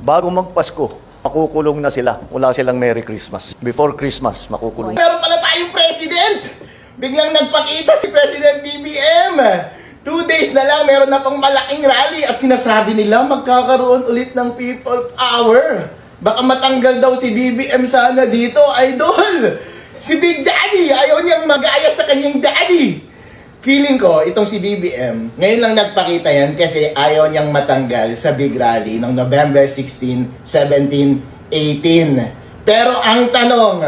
Bago magpasko, makukulong na sila. Wala silang Merry Christmas. Before Christmas, makukulong. Meron pala tayong president! Biglang nagpakita si President BBM. 2 days na lang, meron na tong malaking rally at sinasabi nila magkakaroon ulit ng people power. Baka matanggal daw si BBM sana dito, idol. Si Big Daddy, ayaw niyang mag-aya sa kanyang daddy. Feeling ko, itong si BBM, ngayon lang nagpakita yan kasi ayaw niyang matanggal sa big rally ng November 16, 17, 18. Pero ang tanong,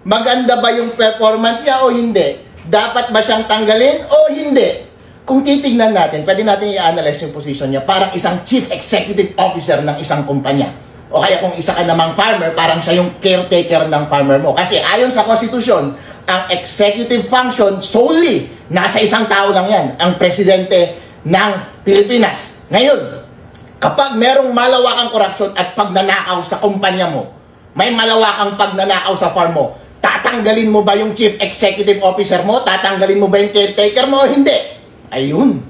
maganda ba yung performance niya o hindi? Dapat ba siyang tanggalin o hindi? Kung titignan natin, pwede natin i-analyze yung position niya parang isang chief executive officer ng isang kumpanya. O kaya kung isa ka namang farmer, parang siya yung caretaker ng farmer mo. Kasi ayon sa konstitusyon, ang executive function solely nasa isang tao lang yan, ang presidente ng Pilipinas. Ngayon, kapag merong malawakang korupsyon at pagnanakaw sa kumpanya mo, may malawakang pagnanakaw sa farm mo, tatanggalin mo ba yung chief executive officer mo? Tatanggalin mo ba yung caretaker mo o hindi? Ayun.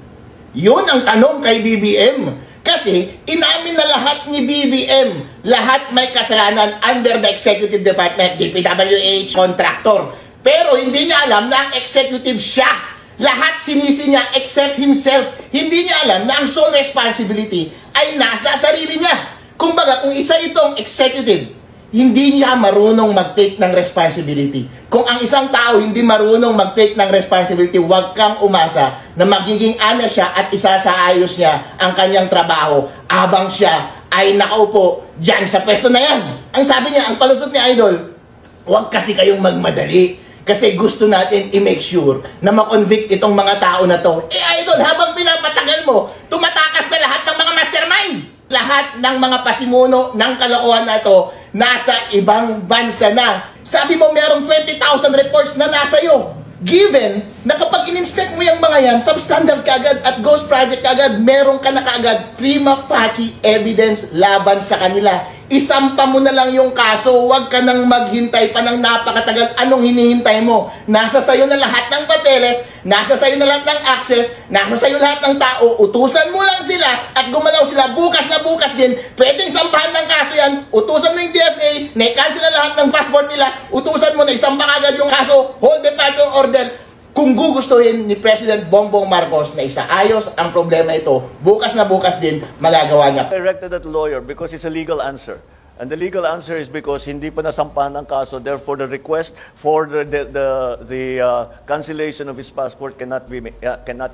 Yun ang tanong kay BBM. Kasi inamin na lahat ni BBM, lahat may kasalanan under the executive department, DPWH, contractor. Pero hindi niya alam na ang executive siya. Lahat sinisi niya except himself. Hindi niya alam na ang sole responsibility ay nasa sarili niya. Kumbaga, kung isa itong executive, hindi niya marunong mag-take ng responsibility. Kung ang isang tao hindi marunong mag-take ng responsibility, huwag kang umasa na magiging honest siya at isasaayos niya ang kanyang trabaho habang siya ay nakaupo dyan sa pwesto na yan. Ang sabi niya, ang palusot ni Idol, huwag kasi kayong magmadali. Kasi gusto natin i-make sure na ma-convict itong mga tao na to. Idol, habang pinapatagal mo, tumatakas na lahat ng mga mastermind. Lahat ng mga pasimuno ng kalokohan na ito nasa ibang bansa na. Sabi mo merong 20,000 reports na nasa iyo. Given na kapag in-inspect mo yung mga yan, substandard kagad at ghost project kagad, meron ka na kagad prima facie evidence laban sa kanila. Isampa mo na lang yung kaso, huwag ka nang maghintay pa ng napakatagal. Anong hinihintay mo? Nasa sayo na lahat ng papeles, nasa sayo na lahat ng access, nasa sayo lahat ng tao, utusan mo lang sila at gumalaw sila bukas na bukas din. Pwedeng sampahan ng kaso yan, utusan mo yung DFA, na-cancel na lahat ng passport nila, utusan mo na isamba agad yung kaso, hold departure order. Kung gugustuhin ni President Bongbong Marcos na isaayos ang problema ito, bukas na bukas din magagawa niya. Directed at lawyer because it's a legal answer. And the legal answer is because hindi pa nasampahan ng kaso, therefore the request for the cancellation of his passport cannot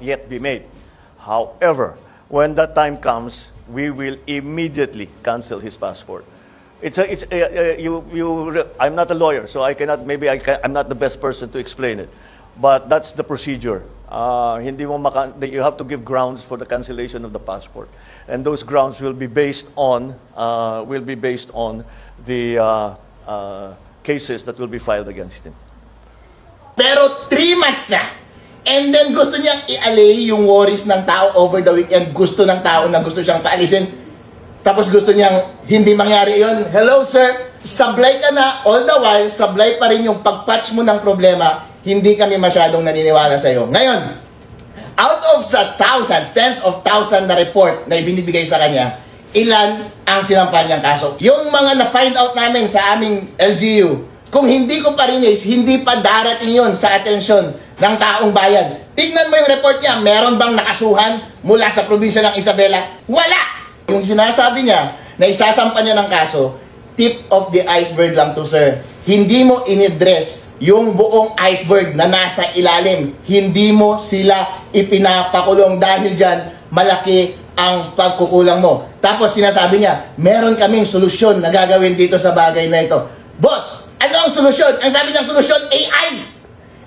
yet be made. However, when that time comes, we will immediately cancel his passport. I'm not a lawyer, so I'm not the best person to explain it. But that's the procedure. You have to give grounds for the cancellation of the passport, and those grounds will be based on the cases that will be filed against him. Pero 3 months na, and then gusto niyang i-allay yung worries ng tao over the weekend. Gusto ng tao na gusto siyang paalisin. Tapos gusto niyang hindi mangyari yon. Hello sir, sablay ka na, all the while, sablay pa rin yung pag-patch mo ng problema. Hindi kami masyadong naniniwala sa iyo. Ngayon, out of sa thousands, tens of thousands na report na ibinibigay sa kanya, ilan ang sinampahan niyang kaso? Yung mga na-find out namin sa aming LGU, kung hindi ko pa rin hindi pa darating yon sa atensyon ng taong bayan. Tingnan mo yung report niya, meron bang nakasuhan mula sa probinsya ng Isabela? Wala! Yung sinasabi niya na isasampa niya ng kaso, tip of the iceberg lang to, sir. Hindi mo inidress yung buong iceberg na nasa ilalim. Hindi mo sila ipinapakulong dahil dyan malaki ang pagkukulang mo. Tapos sinasabi niya, meron kaming solusyon na gagawin dito sa bagay na ito. Boss, ano ang solusyon? Ang sabi niyang solusyon, AI.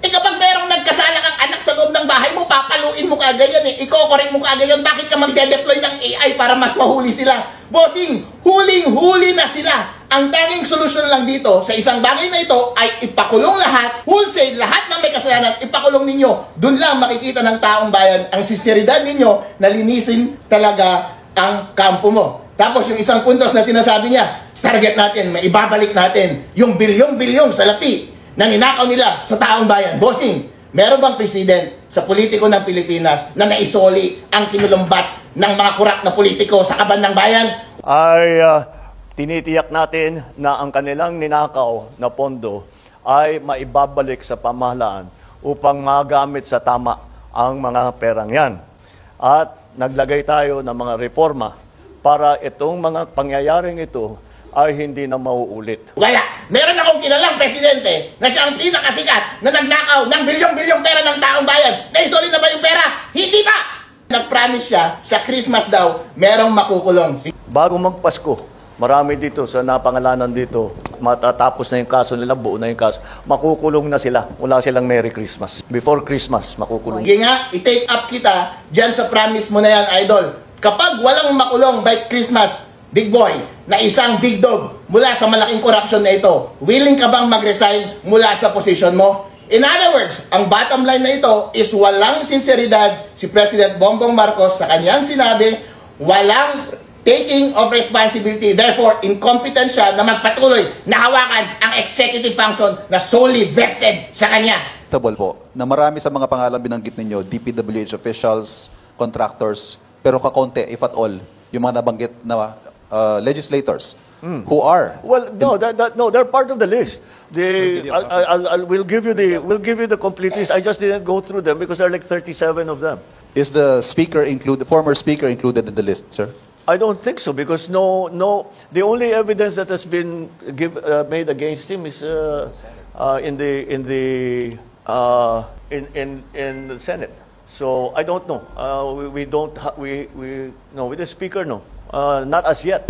Kapag merong nagkasala kang anak sa loob ng bahay mo, papaluin mo kagad yan i-correct mo kagad yan. Bakit ka magde-deploy ng AI para mas mahuli sila? Bossing, huling-huli na sila. Ang tanging solusyon lang dito sa isang bagay na ito ay ipakulong lahat, wholesale, lahat ng may kasalanan, ipakulong ninyo. Doon lang makikita ng taong bayan ang sinseridad ninyo na linisin talaga ang kampo mo. Tapos yung isang puntos na sinasabi niya, target natin, may ibabalik natin yung bilyong-bilyong salapi na ninakaw nila sa taong bayan. Bossing, meron bang president sa politiko ng Pilipinas na naisoli ang kinulumbat ng mga kurap na politiko sa kaban ng bayan? tinitiyak natin na ang kanilang ninakaw na pondo ay maibabalik sa pamahalaan upang magamit sa tama ang mga perang yan. At naglagay tayo ng mga reforma para itong mga pangyayaring ito ay hindi na mauulit. Wala. Meron akong kilalang presidente na siya ang pinakasikat na nagnakaw ng bilyong-bilyong pera ng taong bayan. Naisulit na ba yung pera? Hindi pa! Nag-promise siya sa Christmas daw, merong makukulong. Bago magpasko, marami dito sa napangalanan dito, matatapos na yung kaso nila, buo na yung kaso, makukulong na sila. Wala silang Merry Christmas. Before Christmas, makukulong. Sige nga, i-take up kita dyan sa promise mo na yan, idol. Kapag walang makulong by Christmas, big boy, na isang big dog mula sa malaking corruption na ito, willing ka bang mag-resign mula sa position mo? In other words, ang bottom line na ito is walang sinseridad si President Bongbong Marcos sa kanyang sinabi, walang taking of responsibility, therefore incompetent siya na magpatuloy na hawakan ang executive function na solely vested sa kanya. Po, na marami sa mga pangalan binanggit ninyo, DPWH officials, contractors, pero kakonte, if at all, yung mga nabanggit na legislators who are. Well, no, they're part of the list. We'll give you the complete list. I just didn't go through them because there are like 37 of them. Is the speaker included, the former speaker included in the list, sir? I don't think so because no. The only evidence that has been made against him is in the Senate. So I don't know. With the speaker, no. Not as yet.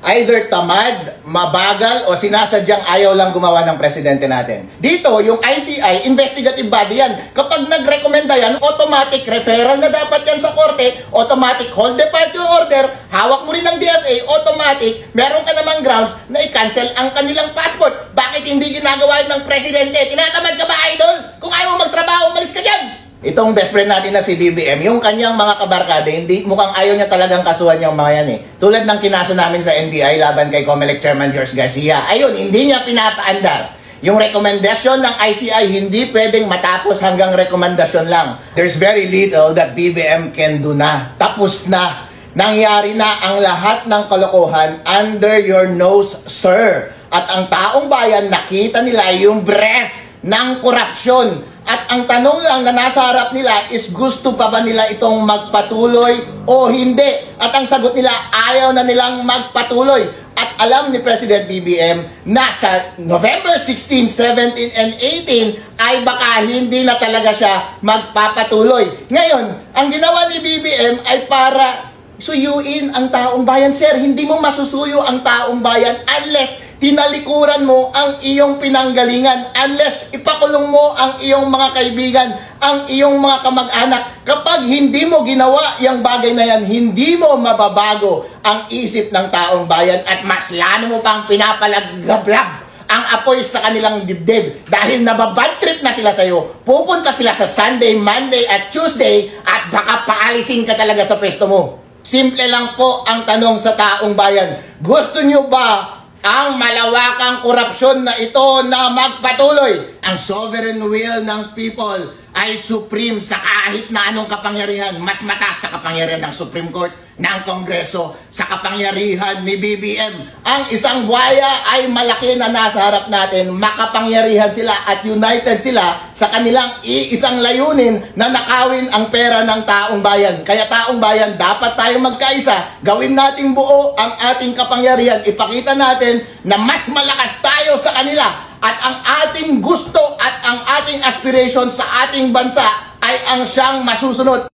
Either tamad, mabagal, o sinasadyang ayaw lang gumawa ng presidente natin. Dito, yung ICI, investigative body yan. Kapag nagrekomenda yan, automatic referral na dapat yan sa korte, automatic hold departure order, hawak mo rin ng DFA, automatic, meron ka namang grounds na i-cancel ang kanilang passport. Bakit hindi ginagawa yun ng presidente? Tinatamad ka ba, idol? Kung ayaw mo magtrabaho, umalis ka dyan! Itong best friend natin na si BBM, yung kanyang mga kabarkada, hindi, mukhang ayaw niya talagang kasuhan yung mga yan eh. Tulad ng kinaso namin sa NBI laban kay COMELEC Chairman George Garcia. Ayun, hindi niya pinapaandar. Yung recommendation ng ICI hindi pwedeng matapos hanggang rekomendasyon lang. There's very little that BBM can do na. Tapos na. Nangyari na ang lahat ng kalokohan under your nose, sir. At ang taong bayan nakita nila yung breath ng korupsyon. At ang tanong lang na nasa harap nila is gusto pa ba nila itong magpatuloy o hindi? At ang sagot nila, ayaw na nilang magpatuloy. At alam ni President BBM na sa November 16, 17, and 18 ay baka hindi na talaga siya magpapatuloy. Ngayon, ang ginawa ni BBM ay para suyuin ang taong bayan. Sir, hindi mo masusuyo ang taong bayan unless tinalikuran mo ang iyong pinanggalingan, unless ipakulong mo ang iyong mga kaibigan, ang iyong mga kamag-anak. Kapag hindi mo ginawa yung bagay na yan, hindi mo mababago ang isip ng taong bayan at mas lalo mo pang pinapalagablab ang apoy sa kanilang dibdib dahil nababad trip na sila sa'yo. Pupunta sila sa Sunday, Monday at Tuesday at baka paalisin ka talaga sa pwesto mo. Simple lang po ang tanong sa taong bayan. Gusto nyo ba ang malawakang korupsyon na ito na magpatuloy? Ang sovereign will ng people ay supreme sa kahit na anong kapangyarihan. Mas mataas sa kapangyarihan ng Supreme Court, ng Kongreso, sa kapangyarihan ni BBM. Ang isang buhaya ay malaki na nasa harap natin. Makapangyarihan sila at united sila sa kanilang iisang layunin na nakawin ang pera ng taong bayan. Kaya taong bayan, dapat tayo magkaisa. Gawin nating buo ang ating kapangyarihan. Ipakita natin na mas malakas tayo sa kanila. At ang ating gusto at ang ating aspiration sa ating bansa ay ang siyang masusunod.